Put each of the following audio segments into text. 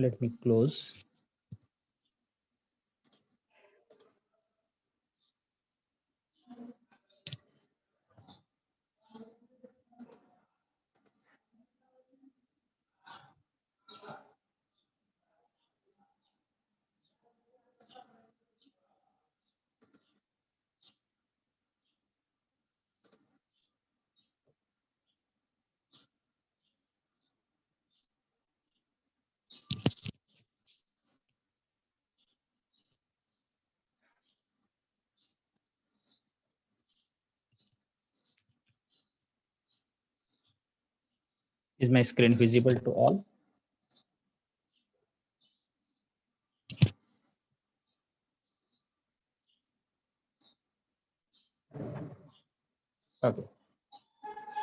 Let me close. Is my screen visible to all? Okay.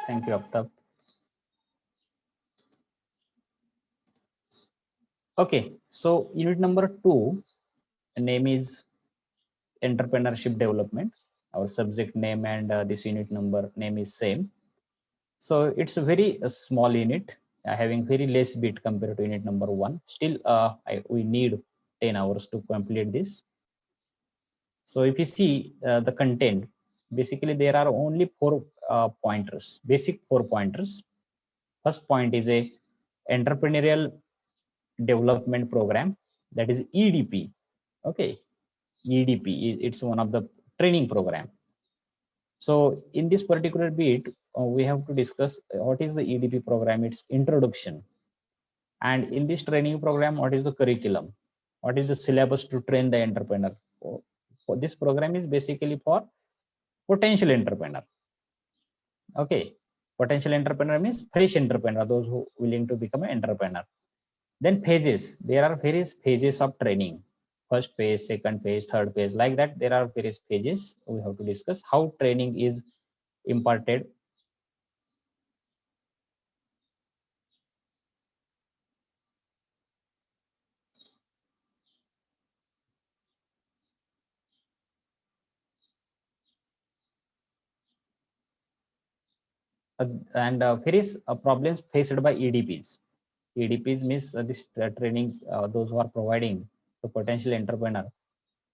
Thank you, Aftab. Okay, so unit number 2, name is entrepreneurship development. Our subject name and this unit number name is same. So it's a very small unit, having very less bit compared to unit number 1. Still, we need 10 hours to complete this. So if you see the content, basically there are only 4 pointers, basic 4 pointers. First point is a entrepreneurial development program, that is EDP. Okay, EDP, it's one of the training program. So in this particular bit, we have to discuss what is the EDP program, its introduction. And in this training program, what is the curriculum? What is the syllabus to train the entrepreneur? This program is basically for potential entrepreneur. Okay, potential entrepreneur means fresh entrepreneur, those who willing to become an entrepreneur. Then phases, there are various phases of training. First phase, second phase, third phase, like that. There are various phases. We have to discuss how training is imparted. And various problems faced by EDPs. EDPs means this training, those who are providing to potential entrepreneur,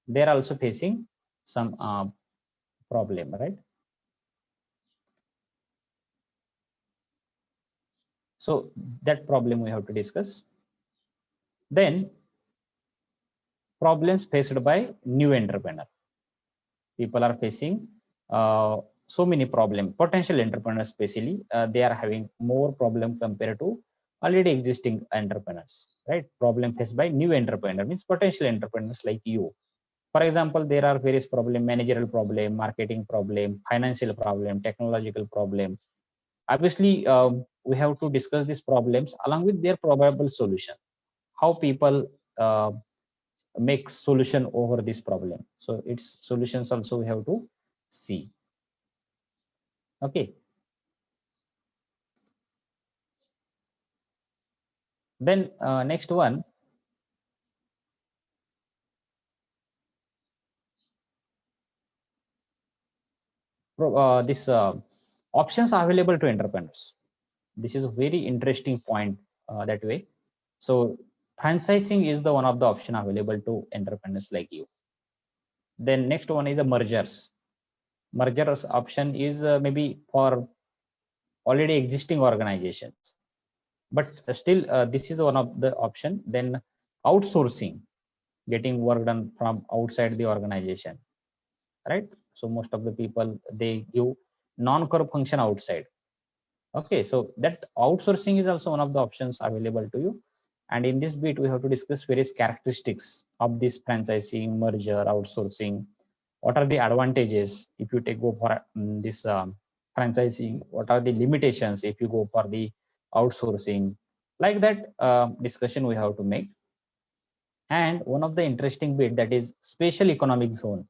they're also facing some problem, right? So that problem we have to discuss. Then problems faced by new entrepreneur. People are facing so many problems. Potential entrepreneurs, especially, they are having more problem compared to already existing entrepreneurs, right? Problem faced by new entrepreneur means potential entrepreneurs like you. For example, there are various problem: managerial problem, marketing problem, financial problem, technological problem. Obviously, we have to discuss these problems along with their probable solution. How people make solution over this problem. So its solutions also we have to see. Okay. Then next one, this options available to entrepreneurs. This is a very interesting point that way. So franchising is the one of the option available to entrepreneurs like you. Then next one is a mergers. Mergers option is maybe for already existing organizations, but still this is one of the option. Then outsourcing, getting work done from outside the organization, right? So most of the people, they give non-core function outside. Okay, so that outsourcing is also one of the options available to you. And in this bit, we have to discuss various characteristics of this franchising, merger, outsourcing. What are the advantages if you go for this franchising? What are the limitations if you go for the outsourcing? Like that discussion we have to make. And one of the interesting bit, that is special economic zone.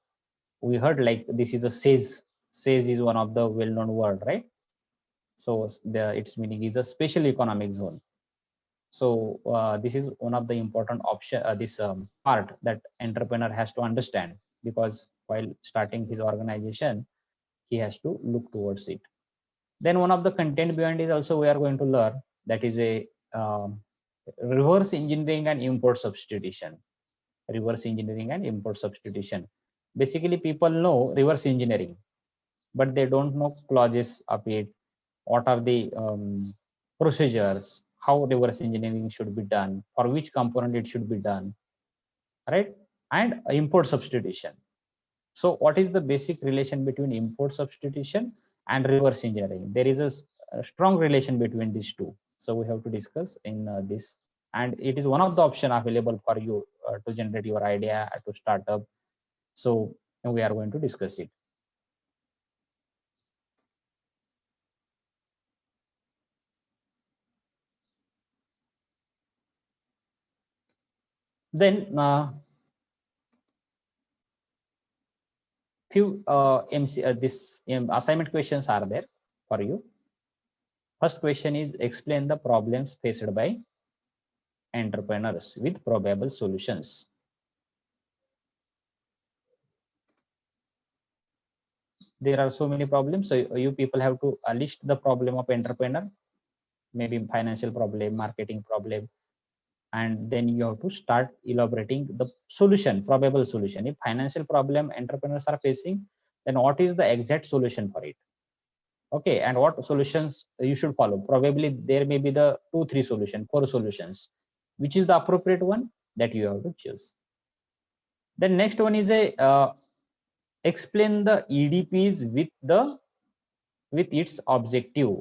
We heard like this is a SEZ. SEZ is one of the well-known word, right? So its meaning is a special economic zone. So this is one of the important option, this part that entrepreneur has to understand, because while starting his organization, he has to look towards it. Then one of the content beyond is also we are going to learn, that is a reverse engineering and import substitution. Reverse engineering and import substitution. Basically, people know reverse engineering, but they don't know clauses of it. What are the procedures? How reverse engineering should be done? For which component it should be done, right? And import substitution. So, what is the basic relation between import substitution and reverse engineering? There is a strong relation between these two. So, we have to discuss in this, and it is one of the option available for you to generate your idea to start up. So, we are going to discuss it. Then few assignment questions are there for you. First question is explain the problems faced by entrepreneurs with probable solutions. There are so many problems, so you people have to list the problem of entrepreneur, maybe financial problem, marketing problem, and then you have to start elaborating the solution, probable solution. If financial problem entrepreneurs are facing, then what is the exact solution for it? Okay, and what solutions you should follow? Probably there may be the 2-3 solution, 4 solutions. Which is the appropriate one that you have to choose? The next one is a explain the EDPs with its objective.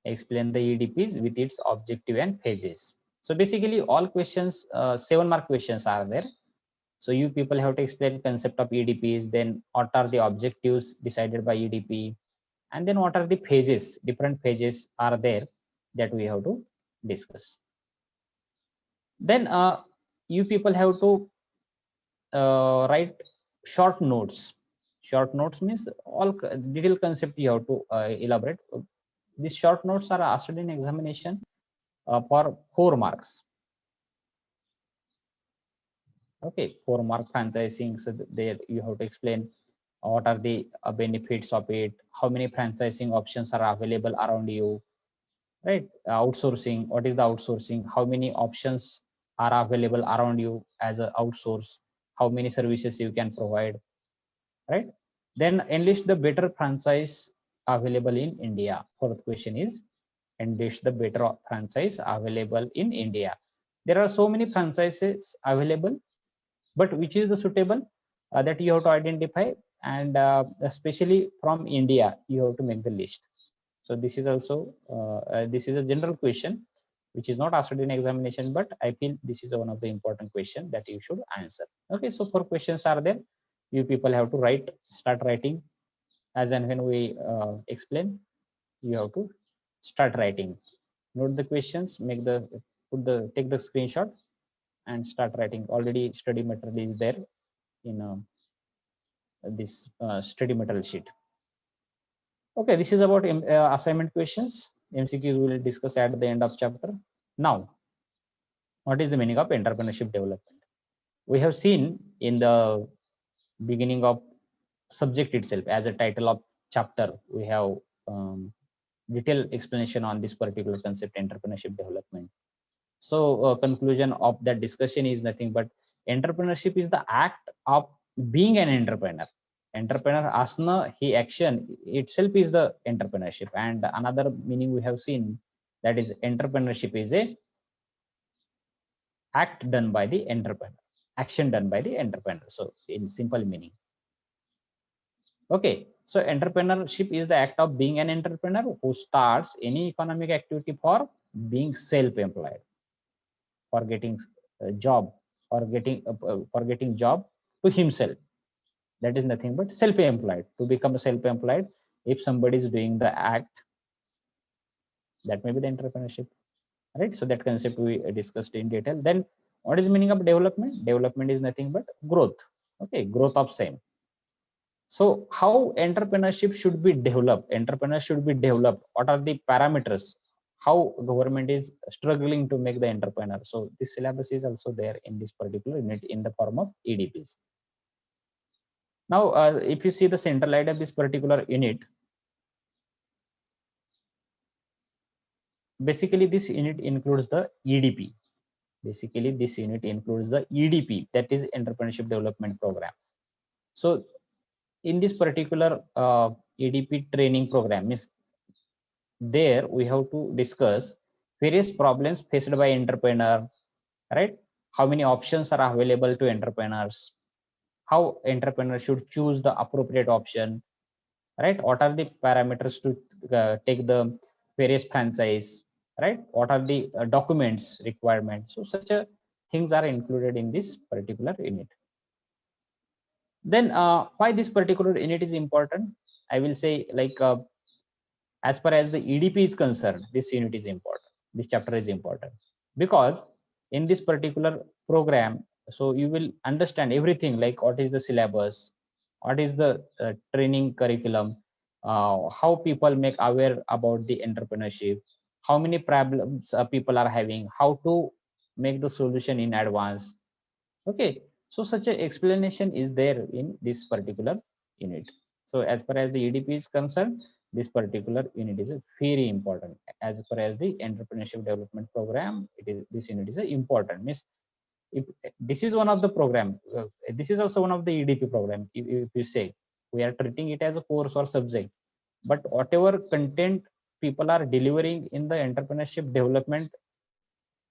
Explain the EDPs with its objective and phases. So basically all questions, 7-mark questions are there. So you people have to explain concept of EDPs, then what are the objectives decided by EDP, and then what are the phases, different phases are there that we have to discuss. Then you people have to write short notes. Short notes means all detailed concept you have to elaborate. These short notes are asked in examination for 4 marks. Okay, 4-mark franchising. So there you have to explain what are the benefits of it, how many franchising options are available around you, right? Outsourcing, what is the outsourcing, how many options are available around you as a outsource, how many services you can provide, right? Then enlist the better franchise available in India. Fourth question is enlist the better franchise available in India. There are so many franchises available, but which is the suitable that you have to identify, and especially from India you have to make the list. So this is also this is a general question which is not asked in examination, but I feel this is one of the important question that you should answer. Okay, so 4 questions are there. You people have to write, start writing as and when we explain. You have to start writing. Note the questions, make the take the screenshot and start writing. Already study material is there in this study material sheet. Okay, this is about assignment questions. MCQs we will discuss at the end of chapter. Now, what is the meaning of entrepreneurship development? We have seen in the beginning of subject itself as a title of chapter, we have detailed explanation on this particular concept, entrepreneurship development. So conclusion of that discussion is nothing but entrepreneurship is the act of being an entrepreneur. Entrepreneur asana he action itself is the entrepreneurship. And another meaning we have seen, that is entrepreneurship is a act done by the entrepreneur, action done by the entrepreneur. So in simple meaning. Okay, so entrepreneurship is the act of being an entrepreneur who starts any economic activity for being self-employed, for getting a job, or getting job to himself. That is nothing but self-employed. To become self-employed, if somebody is doing the act, that may be the entrepreneurship, right? So that concept we discussed in detail. Then what is the meaning of development? Development is nothing but growth. Okay, growth of same. So how entrepreneurship should be developed? Entrepreneurs should be developed. What are the parameters? How government is struggling to make the entrepreneur? So this syllabus is also there in this particular unit in the form of EDPs. Now, if you see the central idea of this particular unit, basically this unit includes the EDP. Basically, this unit includes the EDP, that is Entrepreneurship Development Program. So in this particular EDP training program, means there we have to discuss various problems faced by entrepreneur, right? How many options are available to entrepreneurs, how entrepreneurs should choose the appropriate option, right? What are the parameters to take the various franchise, right? What are the documents requirements? So such a things are included in this particular unit. Then why this particular unit is important? I will say, like, as far as the EDP is concerned, this unit is important. This chapter is important because in this particular program, so you will understand everything, like what is the syllabus, what is the training curriculum, how people make aware about the entrepreneurship, how many problems people are having, how to make the solution in advance. Okay, so such an explanation is there in this particular unit. So as far as the EDP is concerned, this particular unit is very important. As far as the entrepreneurship development program, it is, this unit is important. Means if this is one of the program, this is also one of the EDP program. If you say we are treating it as a course or subject, but whatever content people are delivering in the entrepreneurship development,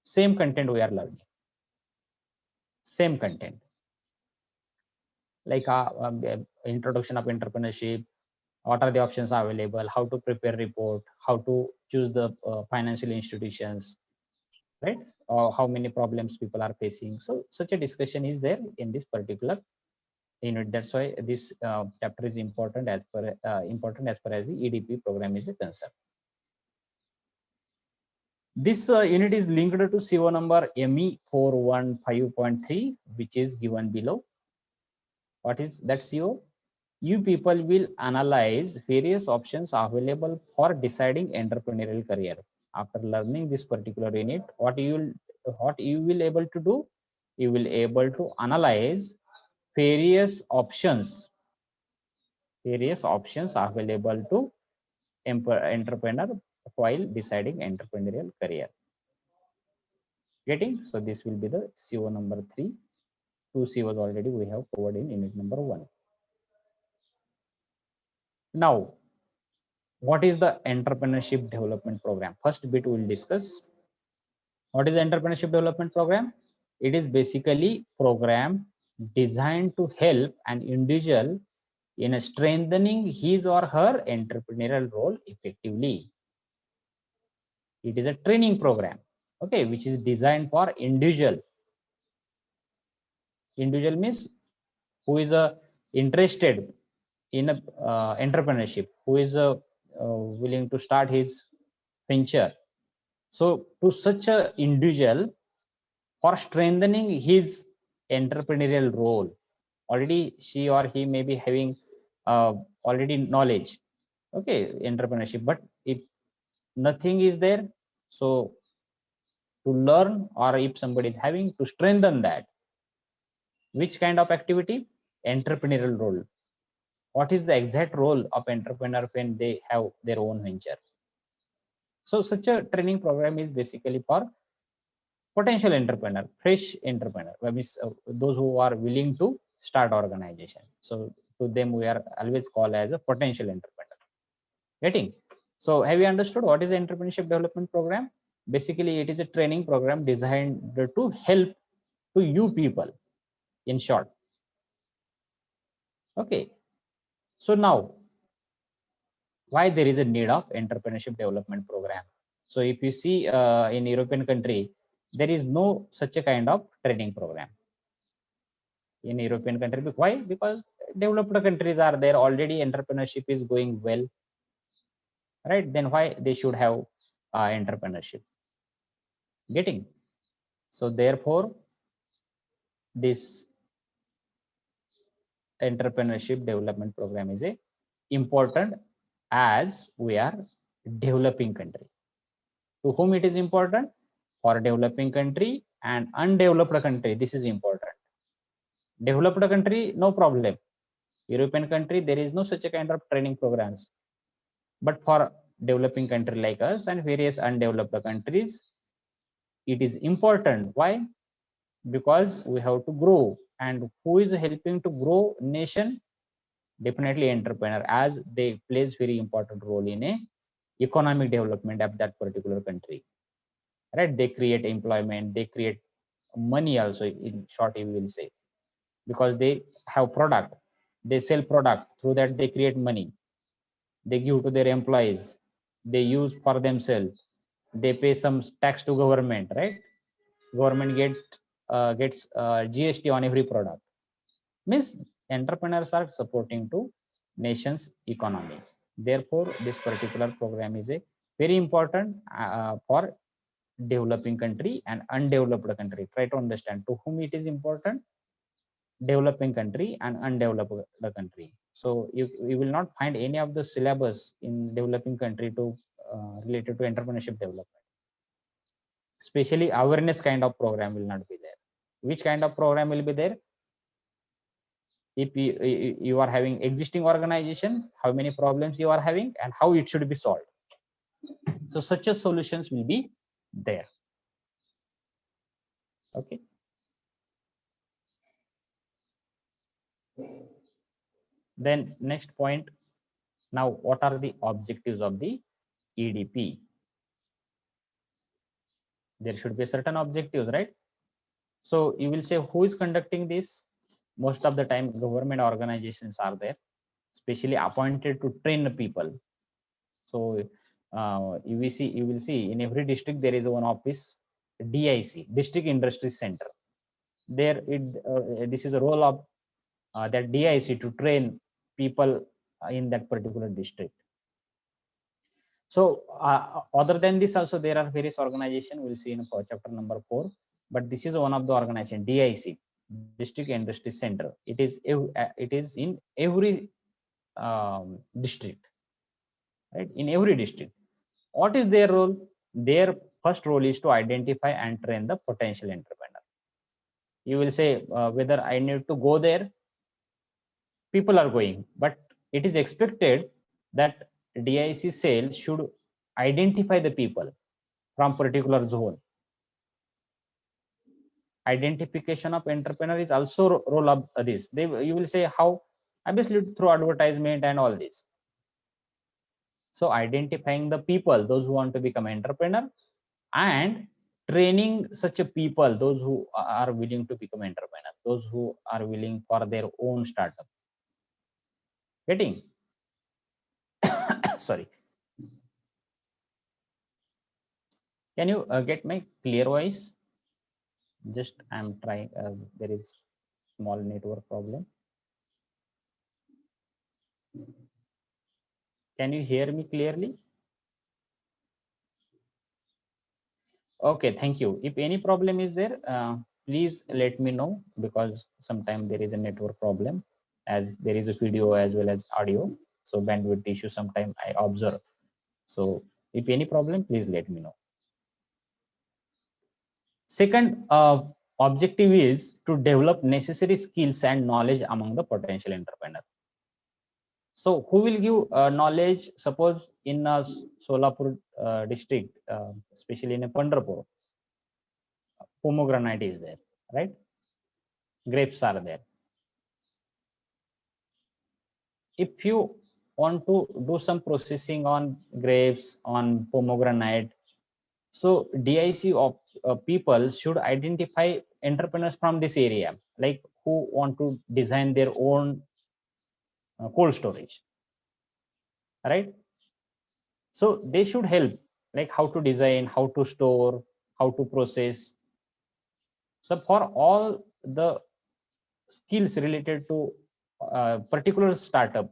same content we are learning, same content, like introduction of entrepreneurship, what are the options available, how to prepare report, how to choose the financial institutions, right? Or how many problems people are facing. So such a discussion is there in this particular unit. That's why this chapter is important as far as the EDP program is concerned. This unit is linked to CO number ME 415.3, which is given below. What is that CO? You people will analyze various options available for deciding entrepreneurial career. After learning this particular unit, what you will able to do? You will able to analyze various options available to entrepreneur while deciding entrepreneurial career. Getting? So this will be the CO number 3. 2 COs already we have covered in unit number 1. Now, what is the entrepreneurship development program? First bit we will discuss. What is the entrepreneurship development program? It is basically program designed to help an individual in strengthening his or her entrepreneurial role effectively. It is a training program, okay, which is designed for individual. Individual means who is interested in a entrepreneurship, who is willing to start his venture. So to such a individual, for strengthening his entrepreneurial role, already she or he may be having already knowledge, okay, entrepreneurship, but if nothing is there, so to learn, or if somebody is having to strengthen that, which kind of activity? Entrepreneurial role. What is the exact role of entrepreneur when they have their own venture? So such a training program is basically for potential entrepreneur, fresh entrepreneur, that means those who are willing to start organization. So to them we are always called as a potential entrepreneur. Getting? So have you understood what is the entrepreneurship development program? Basically, it is a training program designed to help to you people, in short. Okay. So now, why there is a need of entrepreneurship development program? So if you see in European country, there is no such a kind of training program in European country. Why? Because developed countries are there already, entrepreneurship is going well, right? Then why they should have entrepreneurship? Getting? So therefore, this entrepreneurship development program is a important as we are developing country. To whom it is important? For developing country and undeveloped country, this is important. Developed country, no problem. European country, there is no such a kind of training programs. But for developing country like us and various undeveloped countries. It is important. Why? Because we have to grow, and who is helping to grow nation? Definitely entrepreneur, as they plays very important role in a economic development of that particular country, right? They create employment, they create money also, in short you will say, because they have product, they sell product, through that they create money, they give to their employees, they use for themselves, they pay some tax to government, right? Government gets GST on every product. Means entrepreneurs are supporting to nation's economy. Therefore, this particular program is a very important for developing country and undeveloped country. Try to understand to whom it is important: developing country and undeveloped country. So you will not find any of the syllabus in developing country to related to entrepreneurship development. Especially awareness kind of program will not be there. Which kind of program will be there? If you are having existing organization, how many problems you are having and how it should be solved. So such a solutions will be there. Okay. Then next point. Now, what are the objectives of the EDP? There should be certain objectives, right? So you will say, who is conducting this? Most of the time, government organizations are there, specially appointed to train the people. So you will see in every district there is one office, DIC, District Industry Center. There, this is a role of that DIC to train people in that particular district. So other than this, also there are various organizations. We'll see in chapter number 4. But this is one of the organization, DIC, District Industry Center. It is in every district, right? In every district. What is their role? Their first role is to identify and train the potential entrepreneur. You will say whether I need to go there. People are going, but it is expected that DIC cell should identify the people from particular zone. Identification of entrepreneur is also role of this. You will say how? Obviously through advertisement and all this. So identifying the people, those who want to become entrepreneur, and training such a people, those who are willing to become entrepreneur, those who are willing for their own startup. Getting? Sorry. Can you get my clear voice? Just I'm trying. There is small network problem. Can you hear me clearly? Okay, thank you. If any problem is there, please let me know, because sometimes there is a network problem, as there is a video as well as audio. So bandwidth issue sometimes I observe. So if any problem, please let me know. Second objective is to develop necessary skills and knowledge among the potential entrepreneur. So who will give knowledge? Suppose in Solapur district, especially in a Pandharpur, pomegranate is there, right? Grapes are there. If you want to do some processing on grapes, on pomegranate, so DIC of people should identify entrepreneurs from this area, like who want to design their own cold storage, right? So they should help, like how to design, how to store, how to process. So for all the skills related to particular startup,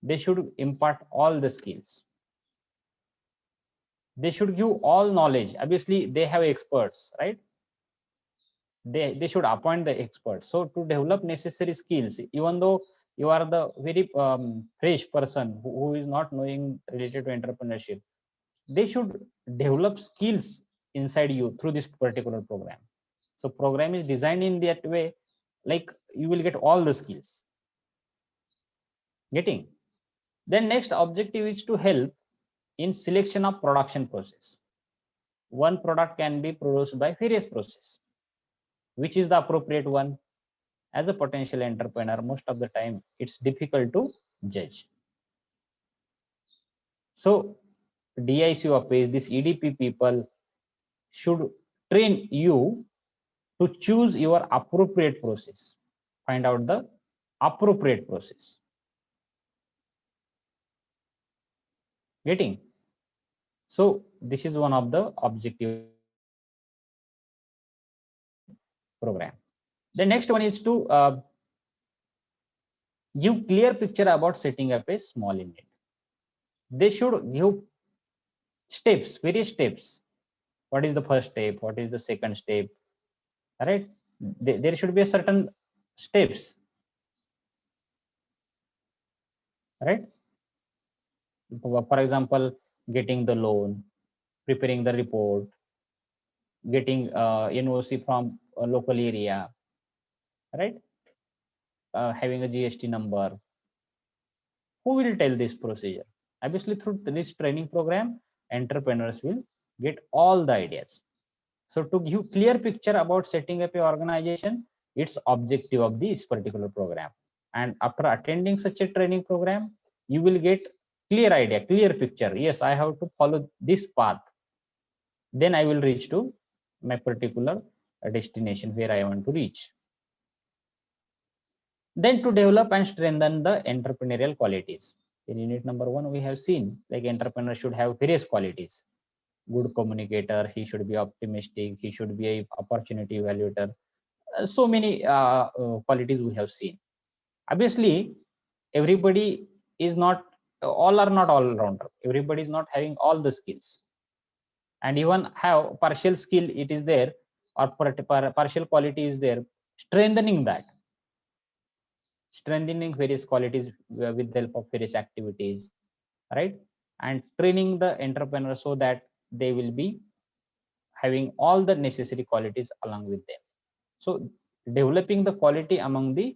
they should impart all the skills. They should give all knowledge. Obviously they have experts, right? They should appoint the experts. So to develop necessary skills, even though you are the very fresh person who is not knowing related to entrepreneurship, they should develop skills inside you through this particular program. So program is designed in that way, like you will get all the skills. Getting? Then next objective is to help in selection of production process. One product can be produced by various process. Which is the appropriate one? As a potential entrepreneur, most of the time it's difficult to judge. So DIC office, this EDP people should train you to choose your appropriate process. Find out the appropriate process. Getting? So this is one of the objective program. The next one is to give clear picture about setting up a small unit. They should give steps, various steps. What is the first step? What is the second step? Right? There should be a certain steps. Right? For example, getting the loan, preparing the report, getting NOC from a local area, right? Having a GST number. Who will tell this procedure? Obviously, through this training program, entrepreneurs will get all the ideas. So to give clear picture about setting up your organization, it's objective of this particular program. And after attending such a training program, you will get clear idea, clear picture. Yes, I have to follow this path. Then I will reach to my particular destination where I want to reach. Then to develop and strengthen the entrepreneurial qualities. In unit number 1, we have seen like entrepreneur should have various qualities. Good communicator, he should be optimistic, he should be a opportunity evaluator. So many qualities we have seen. Obviously, everybody is not, all are not all rounder. Everybody is not having all the skills. And even have partial skill it is there, or partial quality is there. Strengthening that, strengthening various qualities with the help of various activities, right? And training the entrepreneur so that they will be having all the necessary qualities along with them. So developing the quality among the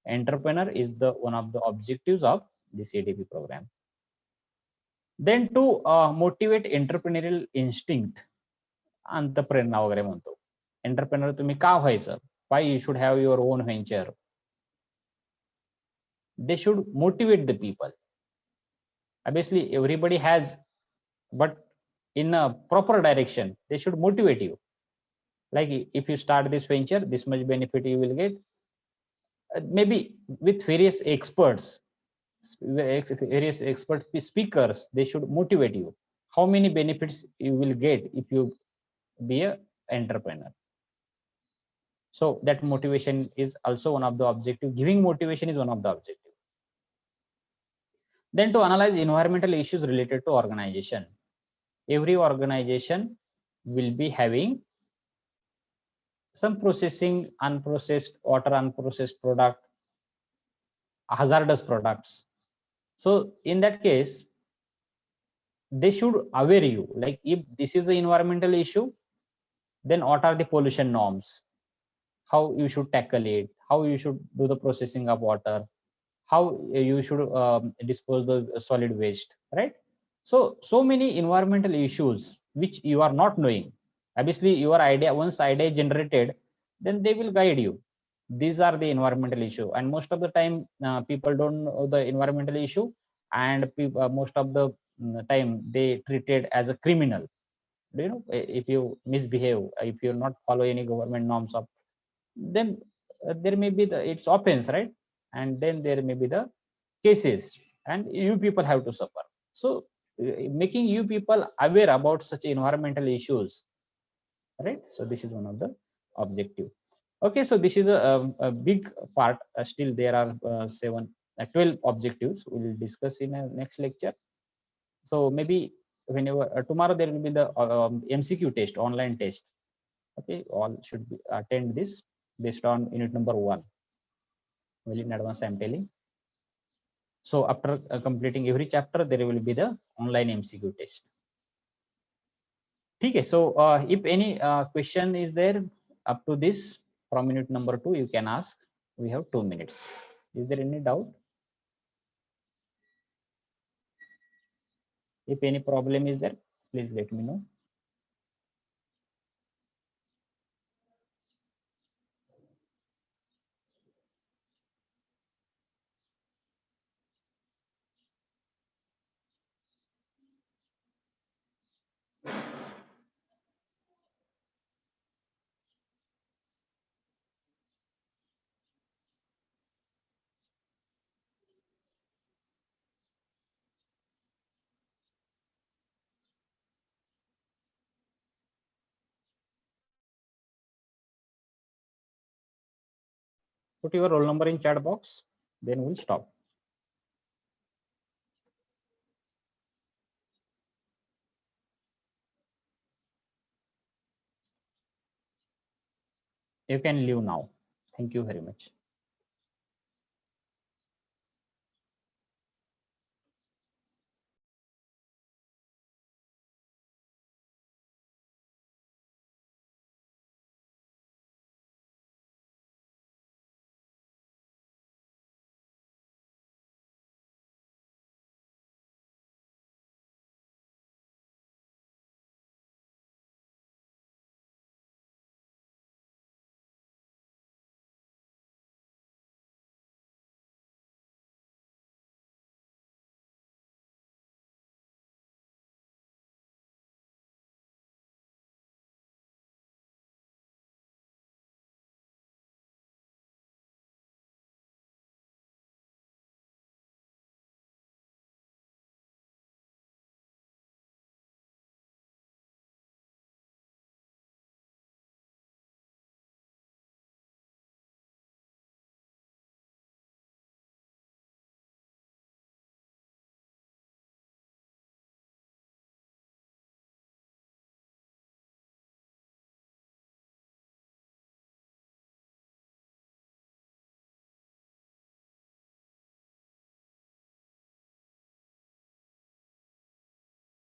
entrepreneur is the one of the objectives of this ADP program. Then to motivate entrepreneurial instinct, अंतःप्रेरणा वगैरे म्हणतो. Entrepreneur तुम्ही का व्हायचं? Why you should have your own venture? They should motivate the people. Obviously, everybody has, but in a proper direction, they should motivate you. Like if you start this venture, this much benefit you will get. Maybe with various experts, various expert speakers, they should motivate you. How many benefits you will get if you be an entrepreneur? So that motivation is also one of the objective. Giving motivation is one of the objective. Then to analyze environmental issues related to organization. Every organization will be having some processing, unprocessed water, unprocessed product, hazardous products. So in that case, they should aware you, like if this is an environmental issue, then what are the pollution norms, how you should tackle it, how you should do the processing of water, how you should dispose the solid waste, right? So many environmental issues which you are not knowing. Obviously, your idea, once idea is generated, then they will guide you. These are the environmental issue, and most of the time people don't know the environmental issue, and most of the time they treat it as a criminal. Do you know, if you misbehave, if you not follow any government norms of, then there may be the it's offense, right? And then there may be the cases, and you people have to suffer. So making you people aware about such environmental issues, right? So this is one of the objective. Okay, so this is a big part. Still there are 12 objectives we will discuss in a next lecture. So maybe whenever tomorrow there will be the MCQ test, online test. Okay, all should be attend this based on unit number 1. Well, in advance I'm telling. So after completing every chapter, there will be the online MCQ test. Okay, so if any question is there up to this from unit number 2, you can ask. We have 2 minutes. Is there any doubt? If any problem is there, please let me know. Put your roll number in chat box, then we'll stop. You can leave now. Thank you very much.